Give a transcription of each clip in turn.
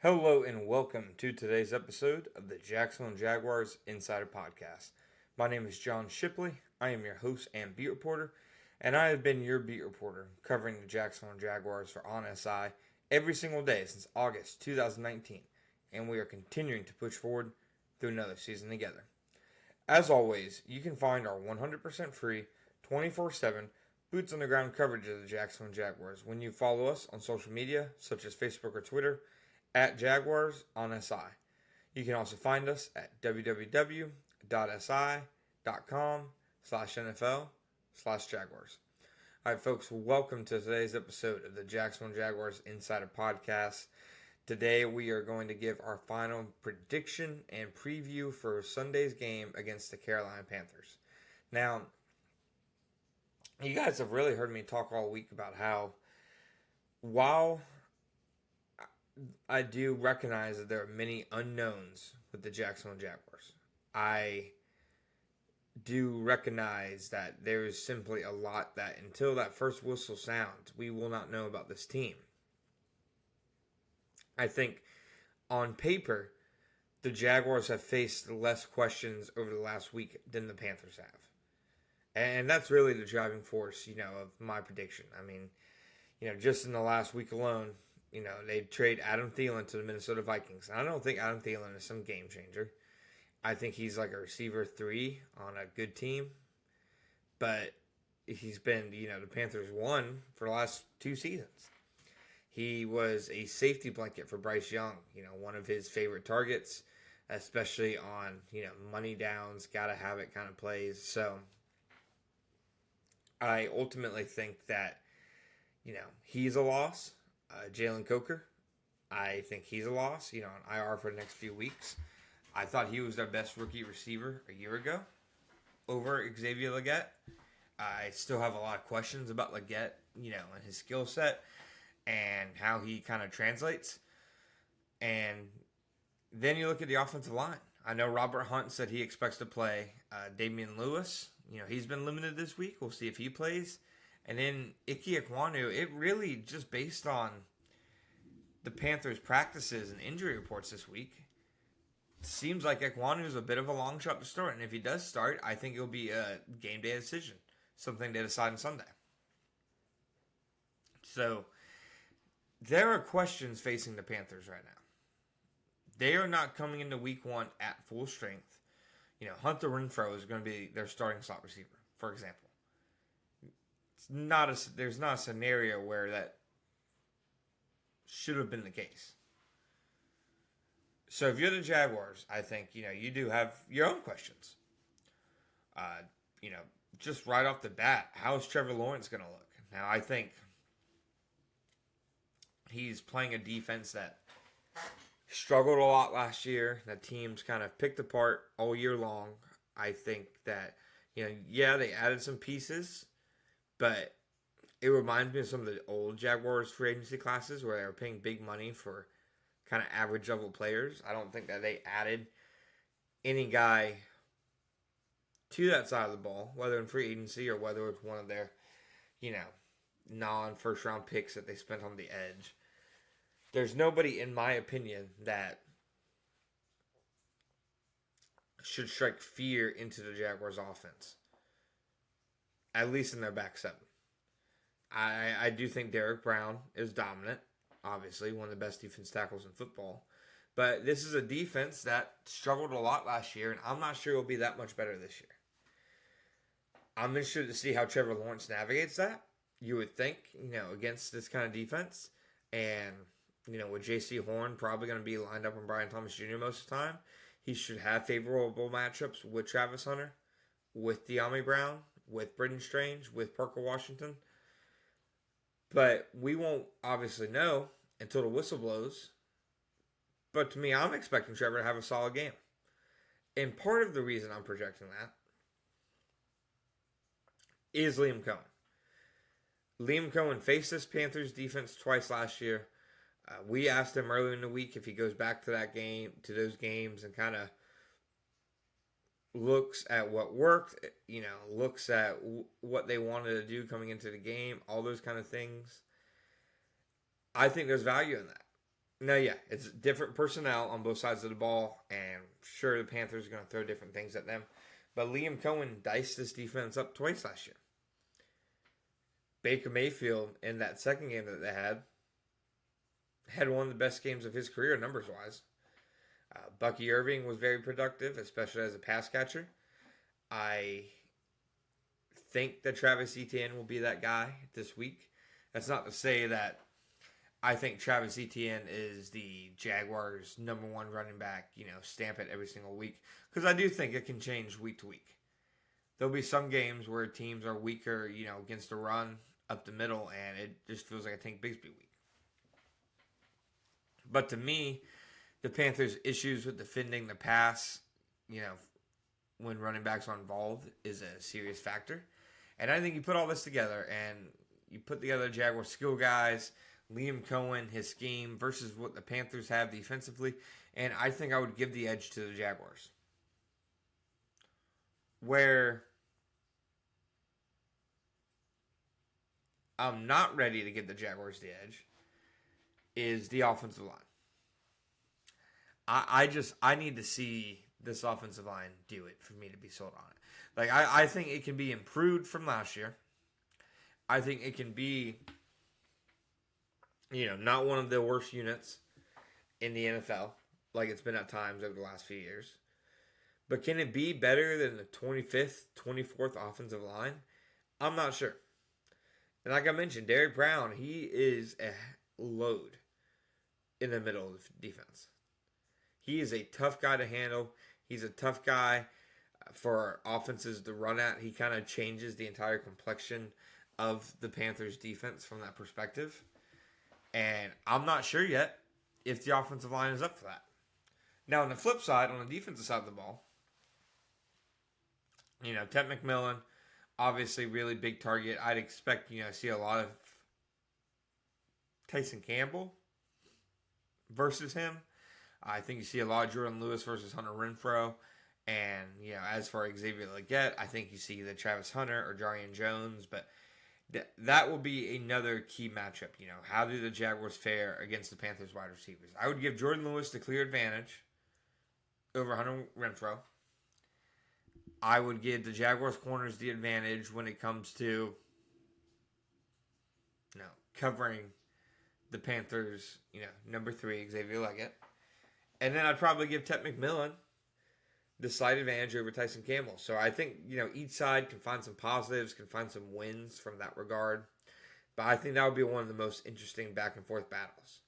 Hello and welcome to today's episode of the Jacksonville Jaguars Insider Podcast. My name is John Shipley. I am your host and beat reporter, and I have been your beat reporter covering the Jacksonville Jaguars for OnSI every single day since August 2019, and we are continuing to push forward through another season together. As always, you can find our 100% free, 24/7 boots on the ground coverage of the Jacksonville Jaguars when you follow us on social media such as Facebook or Twitter at Jaguars on SI. You can also find us at www.si.com/NFL/Jaguars. All right, folks, welcome to today's episode of the Jacksonville Jaguars Insider Podcast. Today we are going to give our final prediction and preview for Sunday's game against the Carolina Panthers. Now, you guys have really heard me talk all week about how while I do recognize that there are many unknowns with the Jacksonville Jaguars, I do recognize that there is simply a lot that until that first whistle sounds, we will not know about this team. I think on paper, the Jaguars have faced less questions over the last week than the Panthers have. And that's really the driving force, of my prediction. I mean, just in the last week alone, they trade Adam Thielen to the Minnesota Vikings. And I don't think Adam Thielen is some game changer. I think he's like a receiver 3 on a good team. But he's been, the Panthers won for the last 2 seasons. He was a safety blanket for Bryce Young, one of his favorite targets, especially on, money downs, gotta have it kind of plays. So I ultimately think that, he's a loss. Jalen Coker, I think he's a loss, on IR for the next few weeks. I thought he was their best rookie receiver a year ago over Xavier Legette. I still have a lot of questions about Legette, and his skill set and how he kind of translates. And then you look at the offensive line. I know Robert Hunt said he expects to play Damian Lewis. He's been limited this week. We'll see if he plays. And then Ike Ekwonu, it really just based on the Panthers' practices and injury reports this week, seems like Ekwonu is a bit of a long shot to start. And if he does start, I think it'll be a game day decision, something they decide on Sunday. So there are questions facing the Panthers right now. They are not coming into week 1 at full strength. Hunter Renfrow is going to be their starting slot receiver, for example. There's not a scenario where that should have been the case. So if you're the Jaguars, I think, you do have your own questions. Just right off the bat, how is Trevor Lawrence going to look? Now, I think he's playing a defense that struggled a lot last year. The teams kind of picked apart all year long. I think that, they added some pieces, but it reminds me of some of the old Jaguars free agency classes where they were paying big money for kind of average level players. I don't think that they added any guy to that side of the ball, whether in free agency or whether it's one of their, non-first round picks that they spent on the edge. There's nobody, in my opinion, that should strike fear into the Jaguars' offense. At least in their back seven. I do think Derek Brown is dominant. Obviously, one of the best defense tackles in football. But this is a defense that struggled a lot last year, and I'm not sure it'll be that much better this year. I'm interested to see how Trevor Lawrence navigates that. You would think, against this kind of defense. And, with J.C. Horn probably going to be lined up on Brian Thomas Jr. most of the time, he should have favorable matchups with Travis Hunter, with De'Ami Brown, with Brendan Strange, with Parker Washington. But we won't obviously know until the whistle blows. But to me, I'm expecting Trevor to have a solid game. And part of the reason I'm projecting that is Liam Cohen. Liam Cohen faced this Panthers defense twice last year. We asked him earlier in the week if he goes back to that game, to those games, and kind of looks at what worked, looks at what they wanted to do coming into the game, all those kind of things. I think there's value in that. No, yeah, it's different personnel on both sides of the ball, and sure, the Panthers are going to throw different things at them. But Liam Cohen diced this defense up twice last year. Baker Mayfield, in that second game that they had one of the best games of his career, numbers-wise. Bucky Irving was very productive, especially as a pass catcher. I think that Travis Etienne will be that guy this week. That's not to say that I think Travis Etienne is the Jaguars' number one running back, stamp it every single week. Because I do think it can change week to week. There'll be some games where teams are weaker, against the run up the middle, and it just feels like a Tank Bigsby week. But to me, the Panthers' issues with defending the pass, when running backs are involved, is a serious factor. And I think you put all this together, and you put together Jaguar skill guys, Liam Cohen, his scheme, versus what the Panthers have defensively, and I think I would give the edge to the Jaguars. Where I'm not ready to give the Jaguars the edge is the offensive line. I need to see this offensive line do it for me to be sold on it. I think it can be improved from last year. I think it can be, not one of the worst units in the NFL, like it's been at times over the last few years. But can it be better than the 25th, 24th offensive line? I'm not sure. And like I mentioned, Derrick Brown, he is a load in the middle of the defense. He is a tough guy to handle. He's a tough guy for offenses to run at. He kind of changes the entire complexion of the Panthers' defense from that perspective. And I'm not sure yet if the offensive line is up for that. Now, on the flip side, on the defensive side of the ball, Ted McMillan, obviously really big target. I'd expect, see a lot of Tyson Campbell versus him. I think you see a lot of Jordan Lewis versus Hunter Renfrow. And, as for Xavier Legette, I think you see the Travis Hunter or Jarian Jones. But that will be another key matchup. How do the Jaguars fare against the Panthers wide receivers? I would give Jordan Lewis the clear advantage over Hunter Renfrow. I would give the Jaguars corners the advantage when it comes to covering the Panthers, number 3, Xavier Legette. And then I'd probably give Ted McMillan the slight advantage over Tyson Campbell. So I think, each side can find some positives, can find some wins from that regard. But I think that would be one of the most interesting back and forth battles.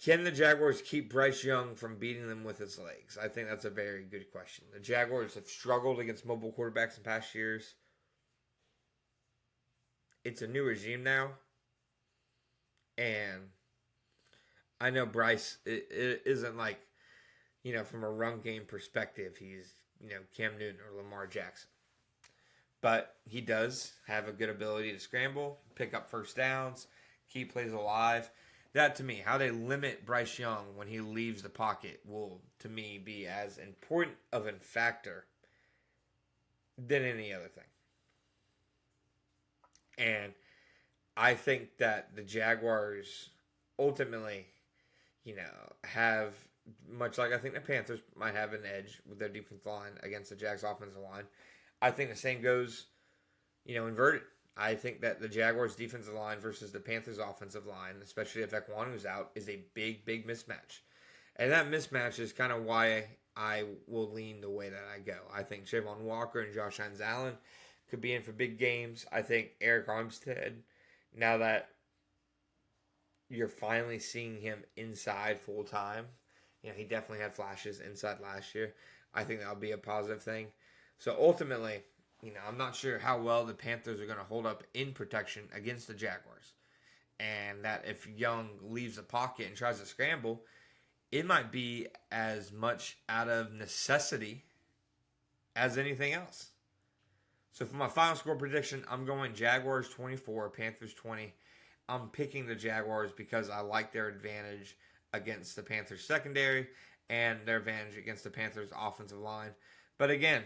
Can the Jaguars keep Bryce Young from beating them with his legs? I think that's a very good question. The Jaguars have struggled against mobile quarterbacks in past years. It's a new regime now. And I know Bryce, it isn't like, from a run game perspective, he's, Cam Newton or Lamar Jackson. But he does have a good ability to scramble, pick up first downs, keep plays alive. That, to me, how they limit Bryce Young when he leaves the pocket will, to me, be as important of a factor than any other thing. And I think that the Jaguars ultimately, have, much like I think the Panthers might have an edge with their defensive line against the Jags offensive line. I think the same goes, inverted. I think that the Jaguars defensive line versus the Panthers offensive line, especially if Ekwonu's out, is a big, big mismatch. And that mismatch is kind of why I will lean the way that I go. I think Javon Walker and Josh Hines-Allen could be in for big games. I think Eric Armstead, now that you're finally seeing him inside full time, he definitely had flashes inside last year. I think that'll be a positive thing. So ultimately, I'm not sure how well the Panthers are going to hold up in protection against the Jaguars. And that if Young leaves the pocket and tries to scramble, it might be as much out of necessity as anything else. So for my final score prediction, I'm going Jaguars 24, Panthers 20. I'm picking the Jaguars because I like their advantage against the Panthers secondary and their advantage against the Panthers offensive line. But again,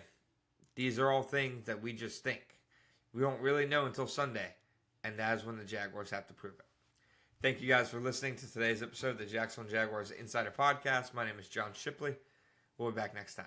these are all things that we just think. We won't really know until Sunday, and that is when the Jaguars have to prove it. Thank you guys for listening to today's episode of the Jacksonville Jaguars Insider Podcast. My name is John Shipley. We'll be back next time.